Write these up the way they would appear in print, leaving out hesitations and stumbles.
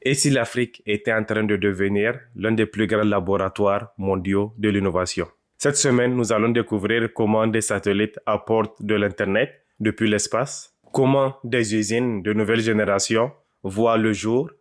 Et si l'Afrique était en train de devenir l'un des plus grands laboratoires mondiaux de l'innovation? Cette semaine, nous allons découvrir comment des satellites apportent de l'Internet depuis l'espace, comment des usines de nouvelle génération voient le jour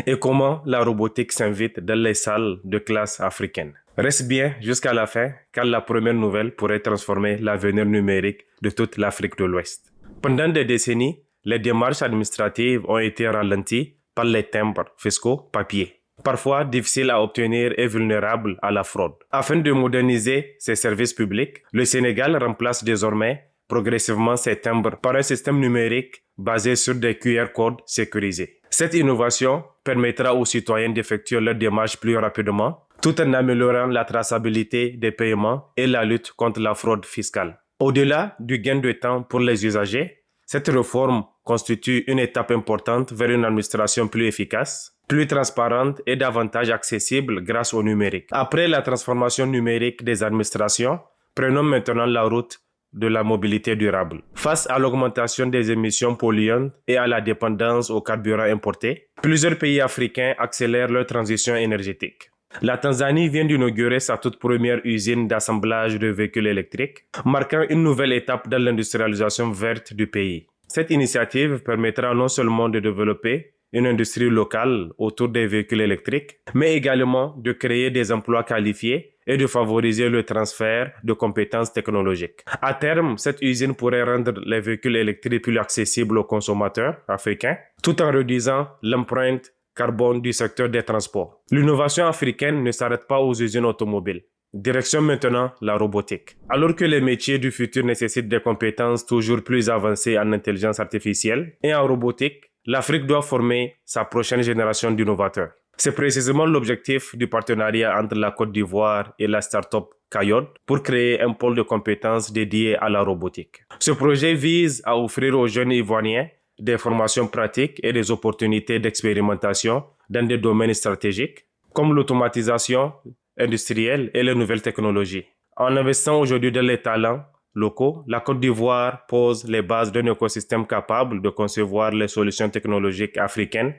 et comment la robotique s'invite dans les salles de classe africaines. Reste bien jusqu'à la fin, car la première nouvelle pourrait transformer l'avenir numérique de toute l'Afrique de l'Ouest. Pendant des décennies, les démarches administratives ont été ralenties par les timbres fiscaux papier, parfois difficiles à obtenir et vulnérables à la fraude. Afin de moderniser ces services publics, le Sénégal remplace désormais progressivement ces timbres par un système numérique basé sur des QR codes sécurisés. Cette innovation permettra aux citoyens d'effectuer leurs démarches plus rapidement, tout en améliorant la traçabilité des paiements et la lutte contre la fraude fiscale. Au-delà du gain de temps pour les usagers, cette réforme constitue une étape importante vers une administration plus efficace, plus transparente et davantage accessible grâce au numérique. Après la transformation numérique des administrations, prenons maintenant la route de la mobilité durable. Face à l'augmentation des émissions polluantes et à la dépendance aux carburants importés, plusieurs pays africains accélèrent leur transition énergétique. La Tanzanie vient d'inaugurer sa toute première usine d'assemblage de véhicules électriques, marquant une nouvelle étape dans l'industrialisation verte du pays. Cette initiative permettra non seulement de développer une industrie locale autour des véhicules électriques, mais également de créer des emplois qualifiés et de favoriser le transfert de compétences technologiques. À terme, cette usine pourrait rendre les véhicules électriques plus accessibles aux consommateurs africains, tout en réduisant l'empreinte carbone du secteur des transports. L'innovation africaine ne s'arrête pas aux usines automobiles. Direction maintenant la robotique. Alors que les métiers du futur nécessitent des compétences toujours plus avancées en intelligence artificielle et en robotique, l'Afrique doit former sa prochaine génération d'innovateurs. C'est précisément l'objectif du partenariat entre la Côte d'Ivoire et la start-up Kayod pour créer un pôle de compétences dédié à la robotique. Ce projet vise à offrir aux jeunes Ivoiriens des formations pratiques et des opportunités d'expérimentation dans des domaines stratégiques comme l'automatisation industrielle et les nouvelles technologies. En investissant aujourd'hui dans les talents locaux, la Côte d'Ivoire pose les bases d'un écosystème capable de concevoir les solutions technologiques africaines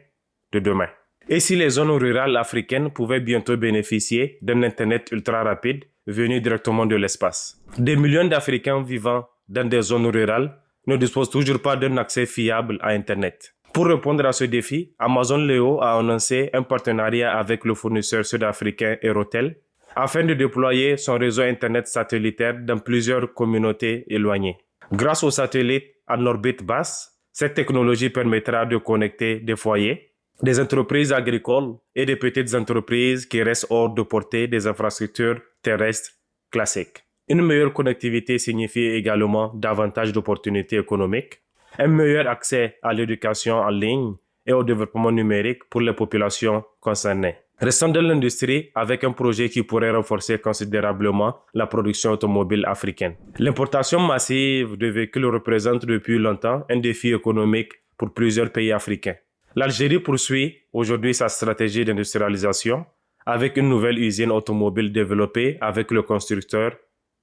de demain. Et si les zones rurales africaines pouvaient bientôt bénéficier d'un Internet ultra rapide venu directement de l'espace? Des millions d'Africains vivant dans des zones rurales ne disposent toujours pas d'un accès fiable à Internet. Pour répondre à ce défi, Amazon Leo a annoncé un partenariat avec le fournisseur sud-africain Aerotel afin de déployer son réseau Internet satellitaire dans plusieurs communautés éloignées. Grâce aux satellites en orbite basse, cette technologie permettra de connecter des foyers, des entreprises agricoles et des petites entreprises qui restent hors de portée des infrastructures terrestres classiques. Une meilleure connectivité signifie également davantage d'opportunités économiques, un meilleur accès à l'éducation en ligne et au développement numérique pour les populations concernées. Restons dans l'industrie avec un projet qui pourrait renforcer considérablement la production automobile africaine. L'importation massive de véhicules représente depuis longtemps un défi économique pour plusieurs pays africains. L'Algérie poursuit aujourd'hui sa stratégie d'industrialisation avec une nouvelle usine automobile développée avec le constructeur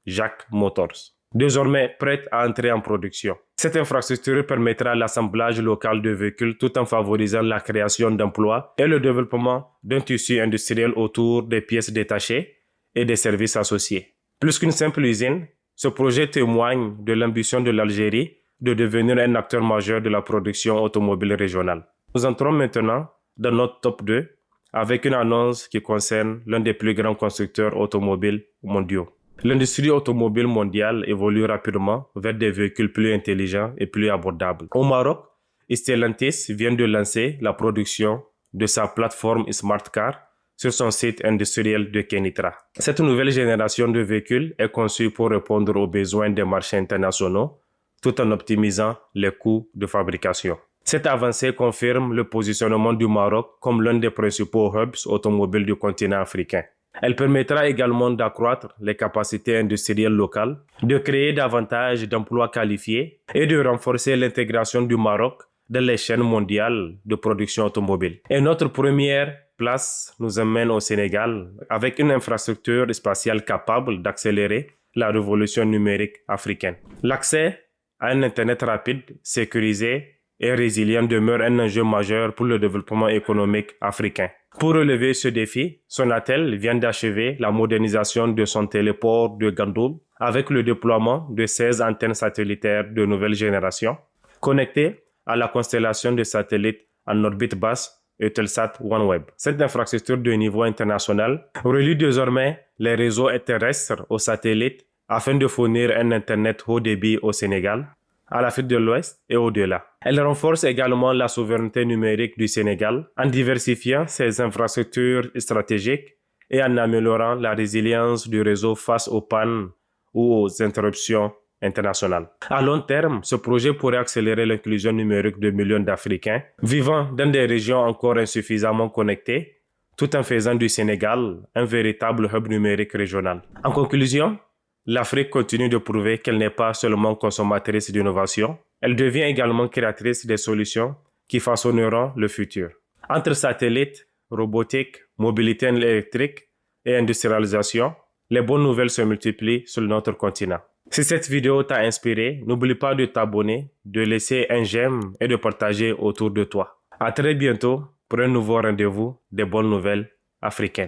Jacques Motors, désormais prête à entrer en production. Cette infrastructure permettra l'assemblage local de véhicules tout en favorisant la création d'emplois et le développement d'un tissu industriel autour des pièces détachées et des services associés. Plus qu'une simple usine, ce projet témoigne de l'ambition de l'Algérie de devenir un acteur majeur de la production automobile régionale. Nous entrons maintenant dans notre top 2 avec une annonce qui concerne l'un des plus grands constructeurs automobiles mondiaux. L'industrie automobile mondiale évolue rapidement vers des véhicules plus intelligents et plus abordables. Au Maroc, Stellantis vient de lancer la production de sa plateforme Smart Car sur son site industriel de Kenitra. Cette nouvelle génération de véhicules est conçue pour répondre aux besoins des marchés internationaux tout en optimisant les coûts de fabrication. Cette avancée confirme le positionnement du Maroc comme l'un des principaux hubs automobiles du continent africain. Elle permettra également d'accroître les capacités industrielles locales, de créer davantage d'emplois qualifiés et de renforcer l'intégration du Maroc dans les chaînes mondiales de production automobile. Et notre première place nous amène au Sénégal avec une infrastructure spatiale capable d'accélérer la révolution numérique africaine. L'accès à un Internet rapide, sécurisé et résilient demeure un enjeu majeur pour le développement économique africain. Pour relever ce défi, Sonatel vient d'achever la modernisation de son téléport de Gandoul avec le déploiement de 16 antennes satellitaires de nouvelle génération, connectées à la constellation de satellites en orbite basse Eutelsat OneWeb. Cette infrastructure de niveau international relie désormais les réseaux terrestres aux satellites afin de fournir un Internet haut débit au Sénégal, à l'Afrique de l'Ouest et au-delà. Elle renforce également la souveraineté numérique du Sénégal en diversifiant ses infrastructures stratégiques et en améliorant la résilience du réseau face aux pannes ou aux interruptions internationales. À long terme, ce projet pourrait accélérer l'inclusion numérique de millions d'Africains vivant dans des régions encore insuffisamment connectées, tout en faisant du Sénégal un véritable hub numérique régional. En conclusion, l'Afrique continue de prouver qu'elle n'est pas seulement consommatrice d'innovation, elle devient également créatrice des solutions qui façonneront le futur. Entre satellites, robotique, mobilité électrique et industrialisation, les bonnes nouvelles se multiplient sur notre continent. Si cette vidéo t'a inspiré, n'oublie pas de t'abonner, de laisser un j'aime et de partager autour de toi. À très bientôt pour un nouveau rendez-vous des bonnes nouvelles africaines.